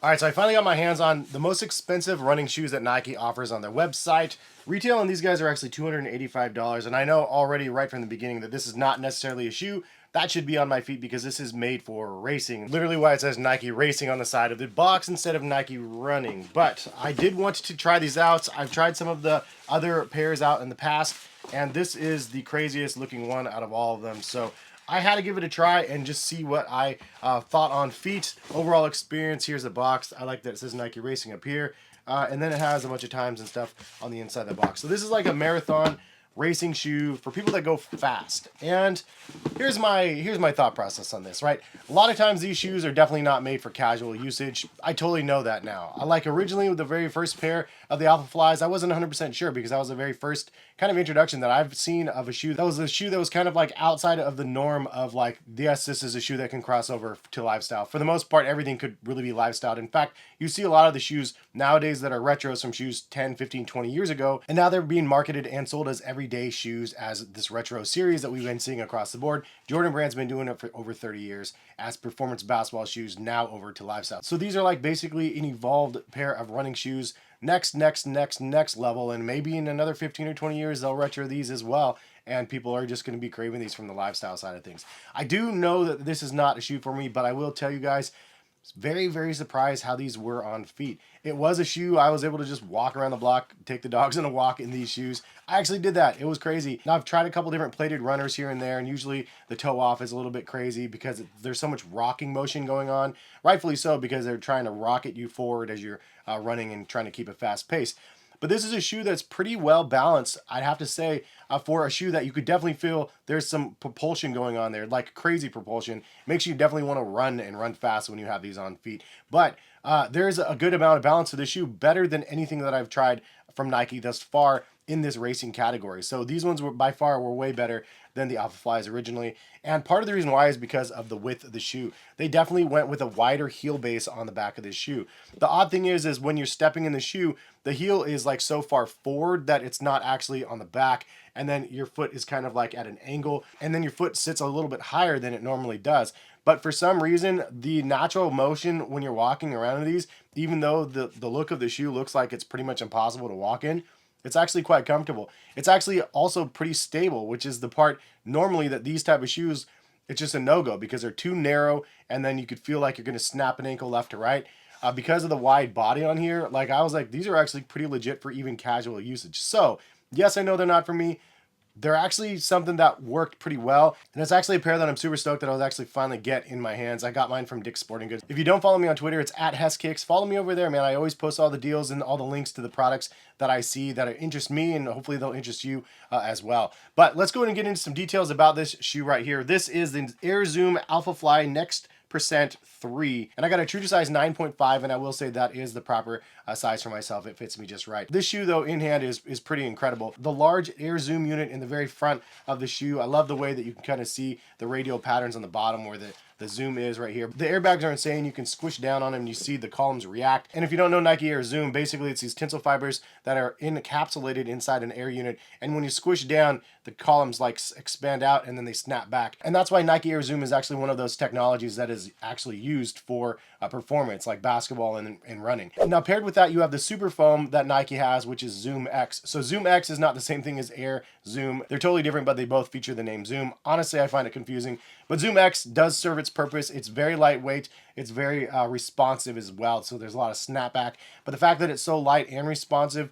All right, so I finally got my hands on the most expensive running shoes that Nike offers on their website. Retail on these guys are actually $285, and I know already right from the beginning that this is not necessarily a shoe that should be on my feet because this is made for racing. Literally why it says Nike Racing on the side of the box instead of Nike Running. But I did want to try these out. I've tried some of the other pairs out in the past, and this is the craziest looking one out of all of them. So I had to give it a try and just see what I thought on feet. Overall experience, here's the box. I like that it says Nike Racing up here. And then it has a bunch of times and stuff on the inside of the box. So this is like a marathon racing shoe for people that go fast. And here's my thought process on this, right? A lot of times these shoes are definitely not made for casual usage. I totally know that now. I like originally with the very first pair of the Alphaflys, I wasn't 100% sure because that was the very first kind of introduction that I've seen of a shoe. That was a shoe that was kind of like outside of the norm of like, yes, this is a shoe that can cross over to lifestyle. For the most part, everything could really be lifestyle. In fact, you see a lot of the shoes nowadays that are retros from shoes 10, 15, 20 years ago, and now they're being marketed and sold as everyday shoes as this retro series that we've been seeing across the board. Jordan Brand's been doing it for over 30 years as performance basketball shoes, now over to lifestyle. So these are like basically an evolved pair of running shoes. Next level, and maybe in another 15 or 20 years they'll retro these as well, and people are just going to be craving these from the lifestyle side of things. I do know that this is not a shoe for me, but I will tell you guys, very surprised how these were on feet. It was a shoe I was able to just walk around the block, take the dogs on a walk in these shoes. I actually did that. It was crazy. Now I've tried a couple different plated runners here and there, and usually the toe off is a little bit crazy because there's so much rocking motion going on. Rightfully so, because they're trying to rocket you forward as you're running and trying to keep a fast pace. But this is a shoe that's pretty well balanced, I'd have to say, for a shoe that you could definitely feel there's some propulsion going on there, like crazy propulsion. Makes you definitely want to run and run fast when you have these on feet. But there's a good amount of balance to the shoe, better than anything that I've tried from Nike thus far in this racing category. So these ones were by far way better than the Alphaflys originally. And part of the reason why is because of the width of the shoe. They definitely went with a wider heel base on the back of this shoe. The odd thing is when you're stepping in the shoe, the heel is like so far forward that it's not actually on the back, and then your foot is kind of like at an angle, and then your foot sits a little bit higher than it normally does. But for some reason, the natural motion when you're walking around in these, even though the look of the shoe looks like it's pretty much impossible to walk in, it's actually quite comfortable. It's actually also pretty stable, which is the part normally that these type of shoes, it's just a no-go because they're too narrow, and then you could feel like you're going to snap an ankle left to right. Because of the wide body on here, like I was like, these are actually pretty legit for even casual usage. So yes, I know they're not for me. They're actually something that worked pretty well, and it's actually a pair that I'm super stoked that I was actually finally get in my hands. I got mine from Dick's Sporting Goods. If you don't follow me on Twitter, it's at heskicks. Follow me over there, man. I always post all the deals and all the links to the products that I see that interest me, and hopefully they'll interest you as well. But let's go ahead and get into some details about this shoe right here. This is the Air Zoom Alphafly Next Percent 3, and I got a true to size 9.5, and I will say that is the proper size for myself. It fits me just right. This shoe though in hand is pretty incredible. The large air zoom unit in the very front of the shoe, I love the way that you can kind of see the radial patterns on the bottom where the zoom is right here. The airbags are insane. You can squish down on them and you see the columns react. And if you don't know Nike Air Zoom, basically it's these tensile fibers that are encapsulated inside an air unit, and when you squish down, the columns like expand out and then they snap back. And that's why Nike Air Zoom is actually one of those technologies that is actually used for performance like basketball and running. Now paired with that, you have the super foam that Nike has, which is ZoomX. So ZoomX is not the same thing as Air Zoom. They're totally different, but they both feature the name Zoom. Honestly, I find it confusing, but ZoomX does serve its purpose. It's very lightweight. It's very responsive as well. So there's a lot of snapback, but the fact that it's so light and responsive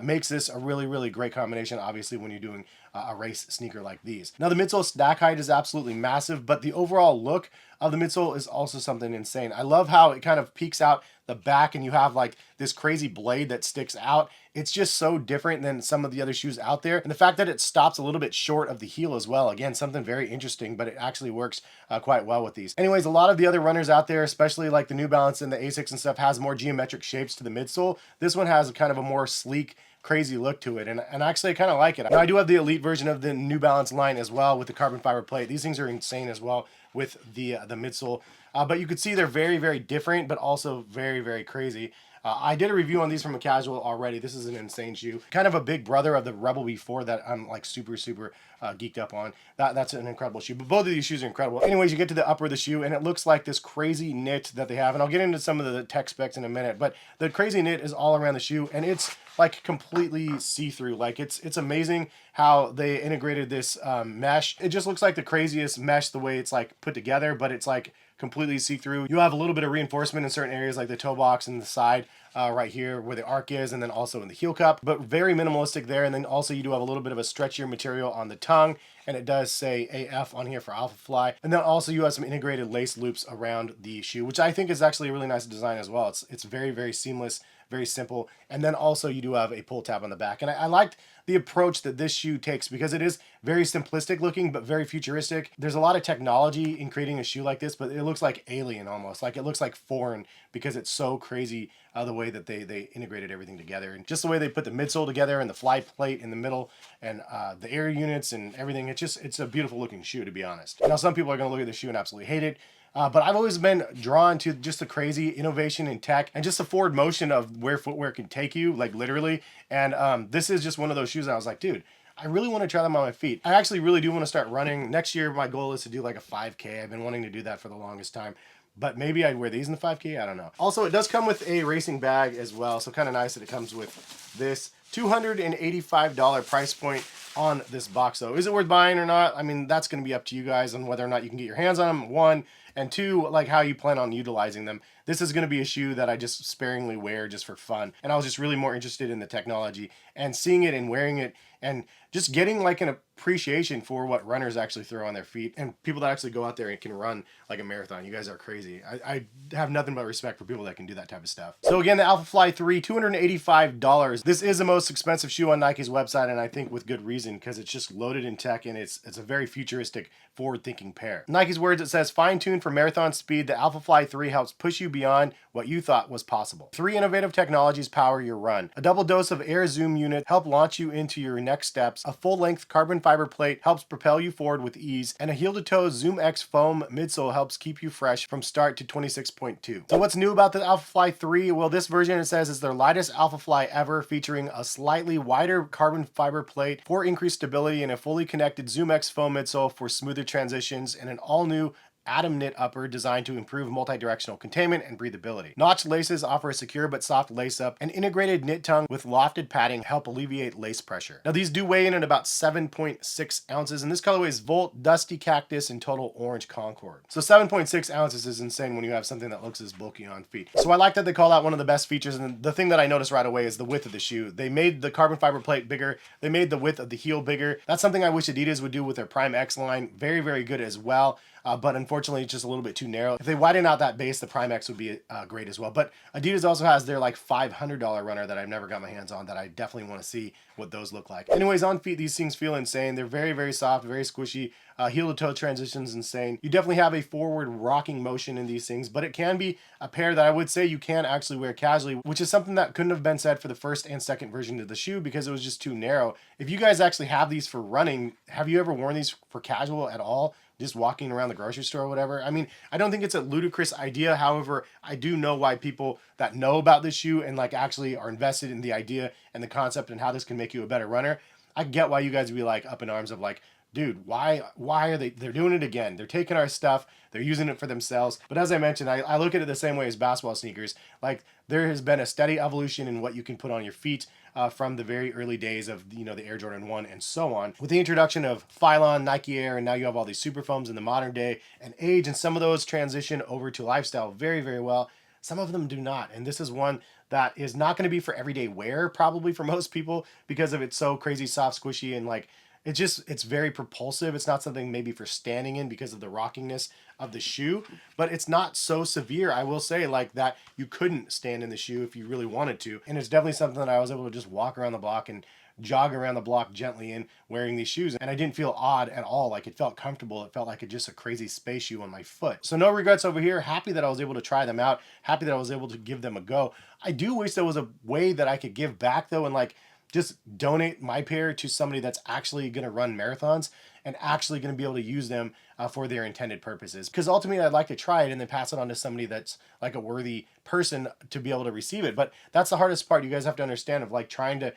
makes this a really great combination, obviously, when you're doing a race sneaker like these. Now the midsole stack height is absolutely massive, but the overall look of the midsole is also something insane. I love how it kind of peeks out the back and you have like this crazy blade that sticks out. It's just so different than some of the other shoes out there. And the fact that it stops a little bit short of the heel as well, again, something very interesting, but it actually works quite well with these. Anyways, a lot of the other runners out there, especially like the New Balance and the Asics and stuff, has more geometric shapes to the midsole. This one has kind of a more sleek, crazy look to it, and actually I kind of like it. Now I do have the elite version of the New Balance line as well with the carbon fiber plate. These things are insane as well with the midsole But you could see they're very, very different, but also very, very crazy. I did a review on these from a casual already. This is an insane shoe. Kind of a big brother of the Rebel V4 that I'm like super, super geeked up on. That's an incredible shoe. But both of these shoes are incredible. Anyways, you get to the upper of the shoe and it looks like this crazy knit that they have. And I'll get into some of the tech specs in a minute. But the crazy knit is all around the shoe and it's like completely see-through. Like it's amazing how they integrated this mesh. It just looks like the craziest mesh the way it's like put together, but it's like completely see-through. You have a little bit of reinforcement in certain areas like the toe box and the side right here where the arc is, and then also in the heel cup, but very minimalistic there. And then also you do have a little bit of a stretchier material on the tongue, and it does say AF on here for Alphafly. And then also you have some integrated lace loops around the shoe, which I think is actually a really nice design as well. It's very, very seamless, very simple. And then also you do have a pull tab on the back. And I liked the approach that this shoe takes because it is very simplistic looking, but very futuristic. There's a lot of technology in creating a shoe like this, but it looks like alien almost. Like it looks like foreign because it's so crazy the way that they integrated everything together. And just the way they put the midsole together and the fly plate in the middle and the air units and everything. It's a beautiful looking shoe, to be honest. Now, some people are gonna look at the shoe and absolutely hate it. But I've always been drawn to just the crazy innovation in tech and just the forward motion of where footwear can take you, like literally. And this is just one of those shoes that I was like, dude, I really want to try them on my feet. I actually really do want to start running. Next year, my goal is to do like a 5K. I've been wanting to do that for the longest time. But maybe I'd wear these in the 5K, I don't know. Also, it does come with a racing bag as well. So kind of nice that it comes with this $285 price point on this box though. Is it worth buying or not? I mean, that's going to be up to you guys on whether or not you can get your hands on them, one, and two, like how you plan on utilizing them. This is going to be a shoe that I just sparingly wear just for fun. And I was just really more interested in the technology and seeing it and wearing it and just getting like an appreciation for what runners actually throw on their feet and people that actually go out there and can run like a marathon. You guys are crazy. I have nothing but respect for people that can do that type of stuff. So again, the Alphafly 3, $285. This is the most expensive shoe on Nike's website, and I think with good reason because it's just loaded in tech and it's a very futuristic, forward-thinking pair. Nike's words, it says, fine-tuned for marathon speed, the Alphafly 3 helps push you beyond what you thought was possible. 3 innovative technologies power your run. A double dose of air zoom unit help launch you into your next steps. A full-length carbon fiber plate helps propel you forward with ease. And a heel-to-toe ZoomX foam midsole helps keep you fresh from start to 26.2. So what's new about the Alphafly 3? Well, this version, it says, is their lightest Alphafly ever, featuring a slightly wider carbon fiber plate for increased stability and a fully connected ZoomX foam midsole for smoother transitions, and an all-new Atom knit upper designed to improve multi-directional containment and breathability. Notched laces offer a secure but soft lace up. An integrated knit tongue with lofted padding help alleviate lace pressure. Now these do weigh in at about 7.6 ounces, and this colorway is Volt, Dusty Cactus, and Total Orange Concord. So 7.6 ounces is insane when you have something that looks as bulky on feet. So I like that they call out one of the best features, and the thing that I noticed right away is the width of the shoe. They made the carbon fiber plate bigger. They made the width of the heel bigger. That's something I wish Adidas would do with their Prime X line. Very, very good as well. But unfortunately, it's just a little bit too narrow. If they widen out that base, the Prime X would be great as well. But Adidas also has their like $500 runner that I've never got my hands on that I definitely want to see what those look like. Anyways, on feet, these things feel insane. They're very, very soft, very squishy. Heel to toe transitions insane. You definitely have a forward rocking motion in these things, but it can be a pair that I would say you can actually wear casually, which is something that couldn't have been said for the first and second version of the shoe because it was just too narrow. If you guys actually have these for running, have you ever worn these for casual at all? Just walking around the grocery store or whatever. I mean, I don't think it's a ludicrous idea. However, I do know why people that know about this shoe and like actually are invested in the idea and the concept and how this can make you a better runner. I get why you guys would be like up in arms of like, dude, why are they're doing it again? They're taking our stuff, they're using it for themselves. But as I mentioned, I look at it the same way as basketball sneakers. Like there has been a steady evolution in what you can put on your feet from the very early days of, you know, the Air Jordan 1 and so on. With the introduction of Phylon, Nike Air, and now you have all these super foams in the modern day and age, and some of those transition over to lifestyle very, very well. Some of them do not. And this is one that is not going to be for everyday wear, probably for most people, because of it's so crazy, soft, squishy, and like, it's very propulsive. It's not something maybe for standing in because of the rockingness of the shoe, but it's not so severe, I will say, like that you couldn't stand in the shoe if you really wanted to. And it's definitely something that I was able to just walk around the block and jog around the block gently in wearing these shoes. And I didn't feel odd at all. Like it felt comfortable. It felt like just a crazy space shoe on my foot. So no regrets over here. Happy that I was able to try them out. Happy that I was able to give them a go. I do wish there was a way that I could give back though, and like just donate my pair to somebody that's actually going to run marathons and actually going to be able to use them for their intended purposes. Because ultimately I'd like to try it and then pass it on to somebody that's like a worthy person to be able to receive it. But that's the hardest part you guys have to understand, of like trying to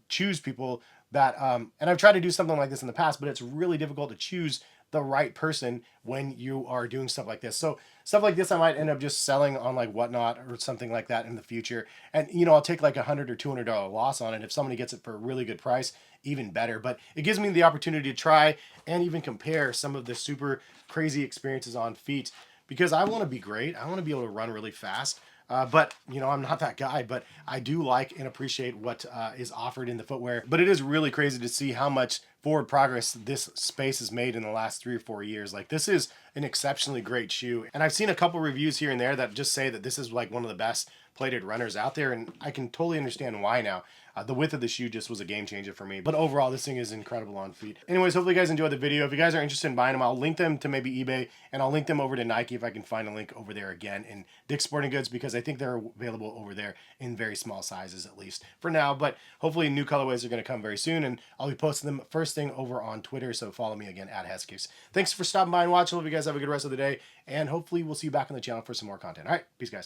choose people that and I've tried to do something like this in the past, but it's really difficult to choose the right person when you are doing stuff like this. So stuff like this I might end up just selling on like Whatnot or something like that in the future, and I'll take like $100 or $200 loss on it. If somebody gets it for a really good price, even better. But it gives me the opportunity to try and even compare some of the super crazy experiences on feet, because I want to be great. I want to be able to run really fast. But I'm not that guy, but I do like and appreciate what is offered in the footwear. But it is really crazy to see how much forward progress this space has made in the last 3 or 4 years. Like, this is an exceptionally great shoe. And I've seen a couple reviews here and there that just say that this is like one of the best plated runners out there, and I can totally understand why now. The width of the shoe just was a game changer for me. But overall, this thing is incredible on feet. Anyways, hopefully you guys enjoyed the video. If you guys are interested in buying them, I'll link them to maybe eBay, and I'll link them over to Nike if I can find a link over there again in Dick's Sporting Goods, because I think they're available over there in very small sizes, at least for now. But hopefully new colorways are going to come very soon, and I'll be posting them first thing over on Twitter. So follow me again at heskicks. Thanks for stopping by and watching. Hope you guys have a good rest of the day, and hopefully we'll see you back on the channel for some more content. All right, peace, guys.